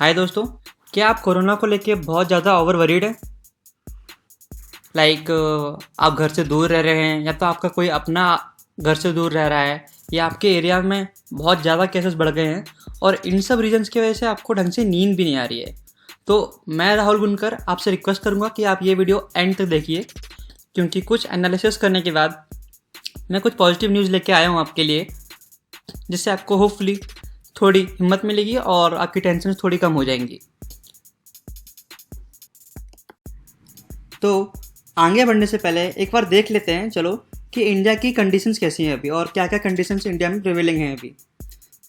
हाय दोस्तों, क्या आप कोरोना को लेके बहुत ज़्यादा ओवर वरीड है? आप घर से दूर रह रहे हैं या तो आपका कोई अपना घर से दूर रह रहा है या आपके एरिया में बहुत ज़्यादा केसेस बढ़ गए हैं और इन सब रीजंस की वजह से आपको ढंग से नींद भी नहीं आ रही है। तो मैं राहुल गुनकर आपसे रिक्वेस्ट करूँगा कि आप ये वीडियो एंड तक देखिए, क्योंकि कुछ एनालिसिस करने के बाद मैं कुछ पॉजिटिव न्यूज़ लेके आया हूँ आपके लिए, जिससे आपको होपफुली थोड़ी हिम्मत मिलेगी और आपकी टेंशन थोड़ी कम हो जाएंगी। तो आगे बढ़ने से पहले एक बार देख लेते हैं चलो कि इंडिया की कंडीशंस कैसी हैं अभी और क्या क्या कंडीशंस इंडिया में प्रिवेलिंग हैं अभी।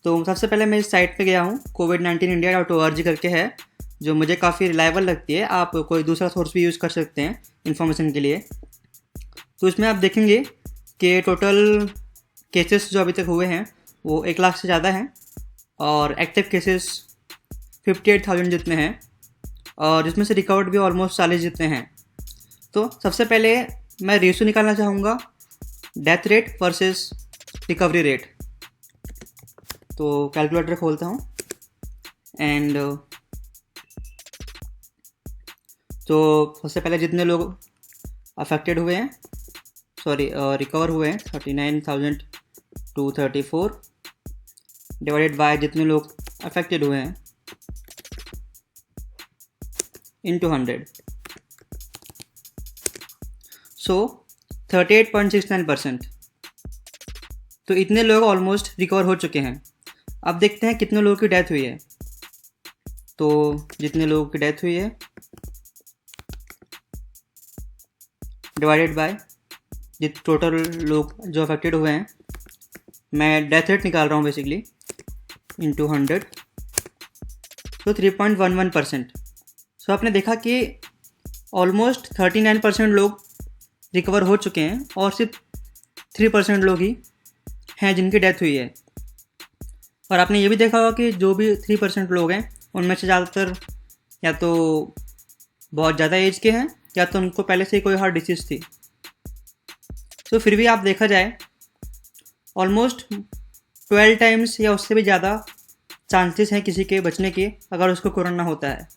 तो सबसे पहले मैं इस साइट पे गया हूँ, covid19india.org करके है, जो मुझे काफ़ी रिलायबल लगती है। आप कोई दूसरा सोर्स भी यूज़ कर सकते हैं इन्फॉर्मेशन के लिए। तो इसमें आप देखेंगे कि टोटल केसेस जो अभी तक हुए हैं वो 1 लाख से ज़्यादा हैं और एक्टिव केसेस 58,000 जितने हैं और जिसमें से रिकवर्ड भी ऑलमोस्ट 40 जितने हैं। तो सबसे पहले मैं रेशो निकालना चाहूँगा death rate versus recovery rate. तो कैलकुलेटर खोलता हूँ एंड तो सबसे पहले जितने लोग अफेक्टेड हुए हैं रिकवर हुए हैं 39,234 डिवाइडेड बाय जितने लोग अफेक्टेड हुए हैं इनटू 100, सो 38.69%। तो इतने लोग ऑलमोस्ट रिकवर हो चुके हैं। अब देखते हैं कितने लोगों की डेथ हुई है। तो जितने लोगों की डेथ हुई है डिवाइडेड बाय जित टोटल लोग जो अफेक्टेड हुए हैं, मैं डेथ रेट निकाल रहा हूँ बेसिकली, इनटू 100, तो 3.11%। सो आपने देखा कि ऑलमोस्ट 39% लोग रिकवर हो चुके हैं और सिर्फ 3% लोग ही हैं जिनकी डेथ हुई है। और आपने ये भी देखा होगा कि जो भी 3% लोग हैं उनमें से ज़्यादातर या तो बहुत ज़्यादा एज के हैं या तो उनको पहले से ही कोई हार्ट डिसीज़ थी। तो फिर भी आप देखा जाए ऑलमोस्ट 12 टाइम्स या उससे भी ज़्यादा चांसेस हैं किसी के बचने के अगर उसको कोरोना होता है।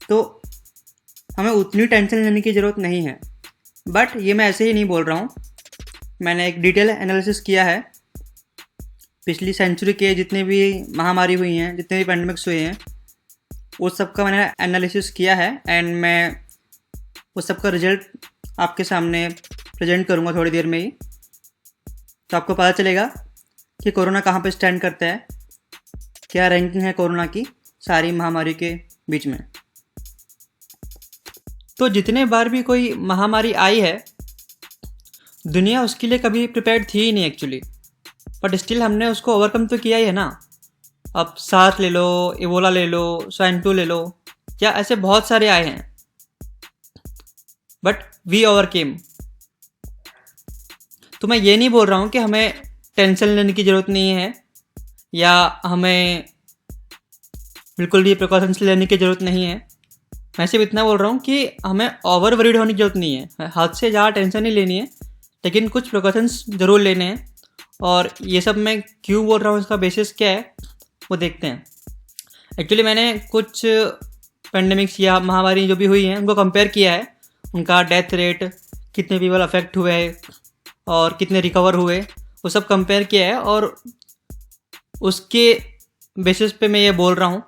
तो हमें उतनी टेंशन लेने की ज़रूरत नहीं है। बट ये मैं ऐसे ही नहीं बोल रहा हूँ, मैंने एक डिटेल एनालिसिस किया है पिछली सेंचुरी के जितने भी महामारी हुई हैं, जितने भी पैंडमिक्स हुए हैं, उस सब का मैंने एनालिसिस किया है एंड मैं उस सब का रिजल्ट आपके सामने प्रेजेंट करूँगा थोड़ी देर में ही। तो आपको पता चलेगा कि कोरोना कहाँ पे स्टैंड करता है, क्या रैंकिंग है कोरोना की सारी महामारी के बीच में। तो जितने बार भी कोई महामारी आई है, दुनिया उसके लिए कभी प्रिपेयर्ड थी ही नहीं एक्चुअली, बट स्टिल हमने उसको ओवरकम तो किया ही है ना। अब सार्स ले लो, इबोला ले लो, स्वाइन फ्लू ले लो, या ऐसे बहुत सारे आए हैं, बट वी ओवरकेम। तो मैं ये नहीं बोल रहा हूँ कि हमें टेंशन लेने की ज़रूरत नहीं है या हमें बिल्कुल भी प्रिकॉशंस लेने की ज़रूरत नहीं है। मैं सिर्फ इतना बोल रहा हूँ कि हमें ओवर वरीड होने की ज़रूरत नहीं है, हद से ज़्यादा टेंशन नहीं लेनी है, लेकिन कुछ प्रिकॉशंस ज़रूर लेने हैं। और ये सब मैं क्यों बोल रहा हूँ, इसका बेसिस क्या है वो देखते हैं। एक्चुअली मैंने कुछ पेंडेमिक्स या महामारी जो भी हुई हैं उनको कंपेयर किया है, उनका डेथ रेट, कितने पीपल अफेक्ट हुए और कितने रिकवर हुए, वो सब कंपेयर किया है और उसके बेसिस पे मैं ये बोल रहा हूँ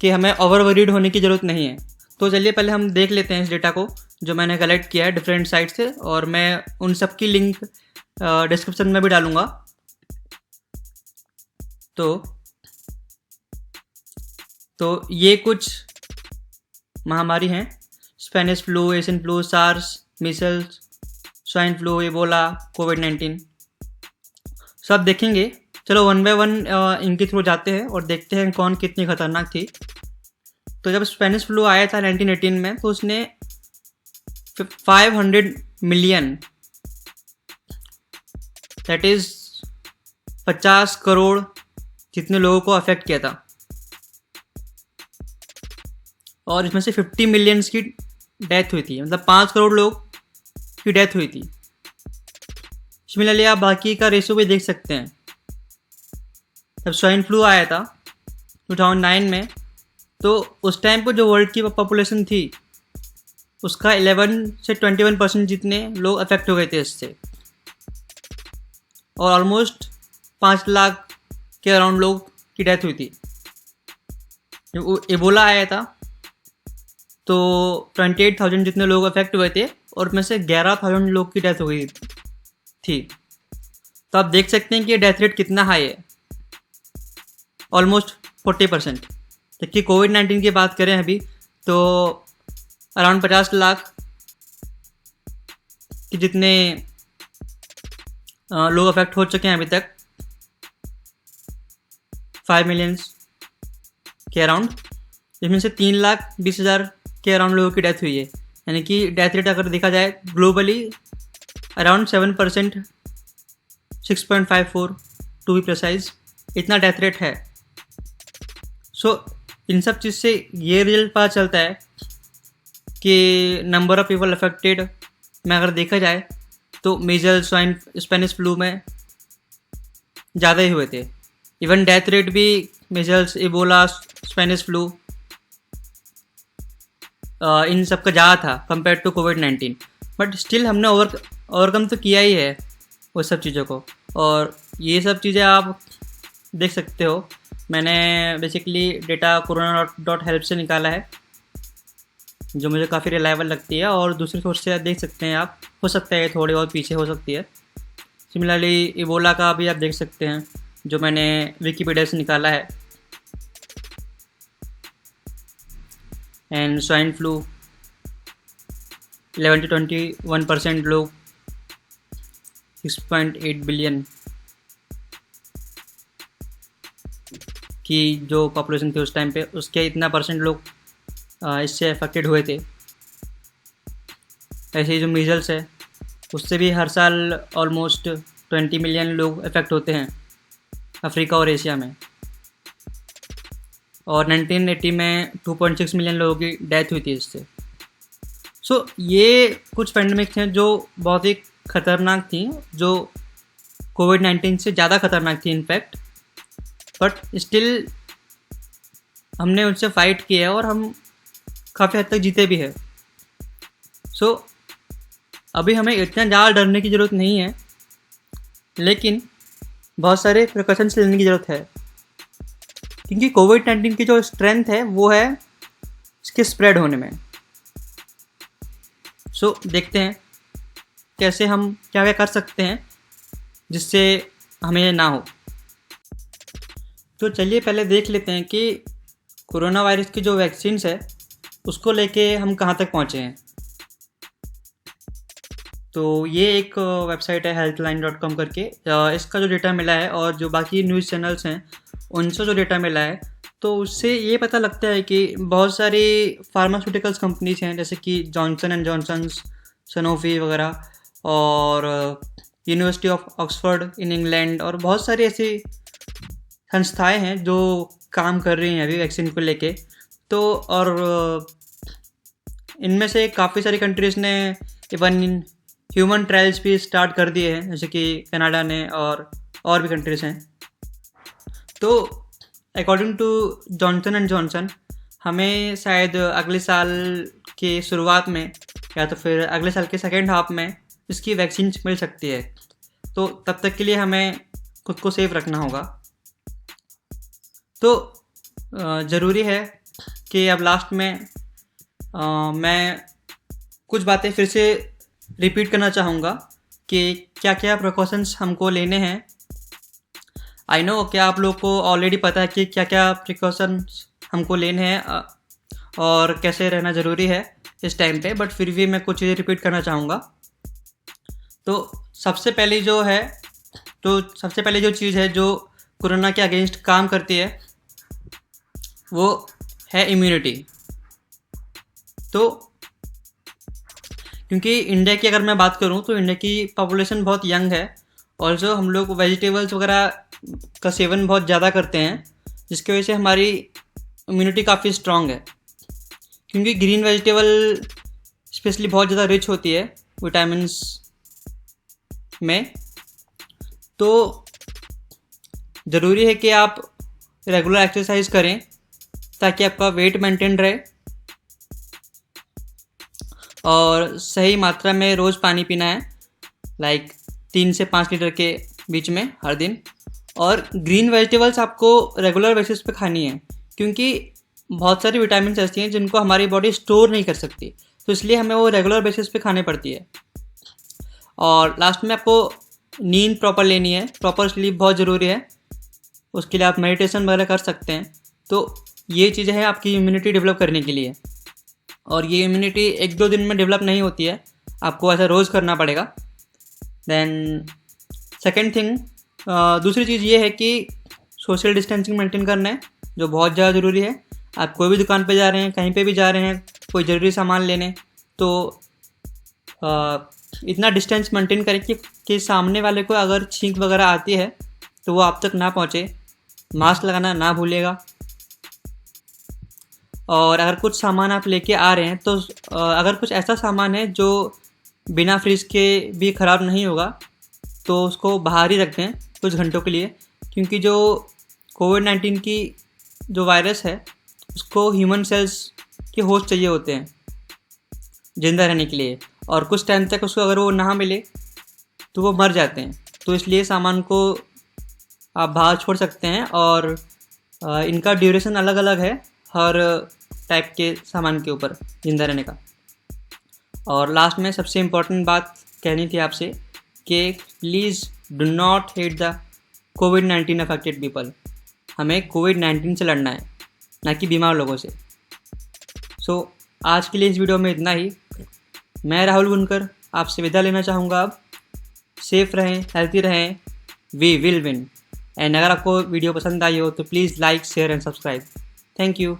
कि हमें ओवर वरीड होने की ज़रूरत नहीं है। तो चलिए पहले हम देख लेते हैं इस डेटा को जो मैंने कलेक्ट किया है डिफरेंट साइट से, और मैं उन सब की लिंक डिस्क्रिप्शन में भी डालूँगा। तो ये कुछ महामारी हैं: Spanish flu, Asian flu, SARS, measles, swine flu, Ebola, कोविड-19। सब देखेंगे। चलो वन बाय वन इनके थ्रू जाते हैं और देखते हैं कौन कितनी खतरनाक थी। तो जब स्पेनिश फ्लू आया था 1918 में, तो उसने 500 मिलियन, दैट इज़ 50 करोड़ जितने लोगों को अफेक्ट किया था और इसमें से 50 मिलियंस की डेथ हुई थी, मतलब 5 करोड़ लोग की डेथ हुई थी। सिमिलरली आप बाकी का रेशो भी देख सकते हैं। जब स्वाइन फ्लू आया था 2009 में, तो उस टाइम पर जो वर्ल्ड की पॉपुलेशन थी उसका 11 से 21% जितने लोग अफेक्ट हो गए थे इससे, और ऑलमोस्ट 5 लाख के अराउंड लोग की डेथ हुई थी। जब एबोला आया था तो 28,000 जितने लोग अफेक्ट हुए थे और उसमें से 11,000 लोग की डेथ हो गई थी। तो आप देख सकते हैं कि डेथ रेट कितना हाई है, ऑलमोस्ट 40%। जबकि कोविड-19 की बात करें अभी तो अराउंड 50 लाख के जितने लोग अफेक्ट हो चुके हैं अभी तक, 5 मिलियंस के अराउंड, जिसमें से 3,20,000 के अराउंड लोगों की डेथ हुई है। यानी कि डेथ रेट अगर देखा जाए globally around 7%, 6.54 to be precise, इतना डेथ रेट है। सो इन सब चीज़ से ये रिजल्ट पता चलता है कि नंबर ऑफ़ पीपल अफेक्टेड में अगर देखा जाए तो मीजल्स, स्वाइन, स्पेनिश फ्लू में ज़्यादा ही हुए थे। इवन डेथ रेट भी मीजल्स, इबोला, स्पेनिश फ्लू इन सब का ज़्यादा था कंपेयर टू कोविड-19। बट स्टिल हमने ओवरकम तो किया ही है वो सब चीज़ों को। और ये सब चीज़ें आप देख सकते हो, मैंने बेसिकली डेटा corona.health से निकाला है, जो मुझे काफ़ी रिलायबल लगती है। और दूसरी सोर्स से देख सकते हैं आप, हो सकता है थोड़ी बहुत पीछे हो सकती है। सिमिलरली इबोला का भी आप देख सकते हैं, जो मैंने विकीपीडिया से निकाला है। एंड स्वाइन फ्लू 11 to 21% लोग, 6.8 बिलियन की जो पॉपुलेशन थी उस टाइम पे, उसके इतना परसेंट लोग इससे अफेक्टेड हुए थे। ऐसे ही जो मीजल्स है उससे भी हर साल ऑलमोस्ट 20 मिलियन लोग अफेक्ट होते हैं अफ्रीका और एशिया में। और 1980 में 2.6 मिलियन लोगों की डेथ हुई थी इससे। सो ये कुछ पेंडेमिक्स हैं जो बहुत ही ख़तरनाक थी, जो कोविड-19 से ज़्यादा ख़तरनाक थी इनफैक्ट। बट स्टिल हमने उनसे फाइट किया है और हम काफ़ी हद तक जीते भी है। सो अभी हमें इतना ज़्यादा डरने की ज़रूरत नहीं है, लेकिन बहुत सारे प्रिकॉशंस लेने की ज़रूरत है, क्योंकि कोविड-19 की जो स्ट्रेंथ है वो है इसके स्प्रेड होने में। सो देखते हैं कैसे हम क्या क्या कर सकते हैं जिससे हमें ना हो। तो चलिए पहले देख लेते हैं कि कोरोना वायरस की जो वैक्सीन्स है उसको लेके हम कहाँ तक पहुँचे हैं। तो ये एक वेबसाइट है healthline.com करके, इसका जो डेटा मिला है और जो बाकी न्यूज़ चैनल्स हैं उनसे जो डेटा मिला है, तो उससे ये पता लगता है कि बहुत सारी फार्मास्यूटिकल्स कंपनीज हैं, जैसे कि जॉनसन एंड जॉनसन्स, सनोफी वगैरह, और university of Oxford in England, और बहुत सारी ऐसी संस्थाएं हैं जो काम कर रही हैं अभी वैक्सीन को लेके। तो और इनमें से काफ़ी सारी कंट्रीज़ ने इवन ह्यूमन ट्रायल्स भी स्टार्ट कर दिए हैं, जैसे कि कनाडा ने और भी कंट्रीज़ हैं। तो according to Johnson and Johnson हमें शायद अगले साल के शुरुआत में या तो फिर अगले साल के सेकेंड हाफ में इसकी वैक्सीन मिल सकती है। तो तब तक के लिए हमें खुद को सेफ रखना होगा। तो ज़रूरी है कि अब लास्ट में मैं कुछ बातें फिर से रिपीट करना चाहूँगा कि क्या क्या प्रिकॉशंस हमको लेने हैं। आई नो क्या आप लोग को ऑलरेडी पता है कि क्या क्या प्रिकॉशंस हमको लेने हैं और कैसे रहना ज़रूरी है इस टाइम पे, बट फिर भी मैं कुछ चीज़ें रिपीट करना चाहूँगा। तो सबसे पहली जो चीज़ है जो कोरोना के अगेंस्ट काम करती है वो है इम्यूनिटी। तो क्योंकि इंडिया की अगर मैं बात करूं तो इंडिया की पॉपुलेशन बहुत यंग है, और जो हम लोग वेजिटेबल्स वगैरह का सेवन बहुत ज़्यादा करते हैं, जिसकी वजह से हमारी इम्यूनिटी काफ़ी स्ट्रॉन्ग है। क्योंकि ग्रीन वेजिटेबल स्पेशली बहुत ज़्यादा रिच होती है विटामिन्स में। तो ज़रूरी है कि आप रेगुलर एक्सरसाइज करें ताकि आपका वेट मेंटेन रहे, और सही मात्रा में रोज़ पानी पीना है, लाइक 3 से 5 लीटर के बीच में हर दिन। और ग्रीन वेजिटेबल्स आपको रेगुलर बेसिस पे खानी है, क्योंकि बहुत सारी विटामिन ऐसी हैं जिनको हमारी बॉडी स्टोर नहीं कर सकती, तो इसलिए हमें वो रेगुलर बेसिस पे खाने पड़ती है। और लास्ट में आपको नींद प्रॉपर लेनी है, प्रॉपर स्लीप बहुत ज़रूरी है। उसके लिए आप मेडिटेशन वगैरह कर सकते हैं। तो ये चीज़ें हैं आपकी इम्यूनिटी डेवलप करने के लिए, और ये इम्यूनिटी 1-2 दिन में डेवलप नहीं होती है, आपको ऐसा रोज़ करना पड़ेगा। देन सेकेंड थिंग, दूसरी चीज़ ये है कि सोशल डिस्टेंसिंग मेंटेन करना है, जो बहुत ज़्यादा ज़रूरी है। आप कोई भी दुकान पे जा रहे हैं, कहीं पे भी जा रहे हैं, कोई ज़रूरी सामान लेने, तो इतना डिस्टेंस मेंटेन करें कि सामने वाले को अगर छींक वगैरह आती है तो वो आप तक ना पहुँचे। मास्क लगाना ना भूलिएगा। और अगर कुछ सामान आप लेके आ रहे हैं तो अगर कुछ ऐसा सामान है जो बिना फ्रिज के भी ख़राब नहीं होगा तो उसको बाहर ही रख दें कुछ घंटों के लिए, क्योंकि जो कोविड-19 की जो वायरस है उसको ह्यूमन सेल्स के होस्ट चाहिए होते हैं ज़िंदा रहने के लिए, और कुछ टाइम तक उसको अगर वो ना मिले तो वो मर जाते हैं। तो इसलिए सामान को आप बाहर छोड़ सकते हैं, और इनका ड्यूरेशन अलग अलग है हर टाइप के सामान के ऊपर ज़िंदा रहने का। और लास्ट में सबसे इम्पोर्टेंट बात कहनी थी आपसे कि please do not hate the covid affected people. हमें कोविड-19 से लड़ना है, ना कि बीमार लोगों से। सो आज के लिए इस वीडियो में इतना ही। मैं राहुल बुनकर आपसे विदा लेना चाहूँगा। अब सेफ रहें, हेल्थी रहें, वी विल विन। एंड अगर आपको वीडियो पसंद आई हो तो please like, share and subscribe. Thank you.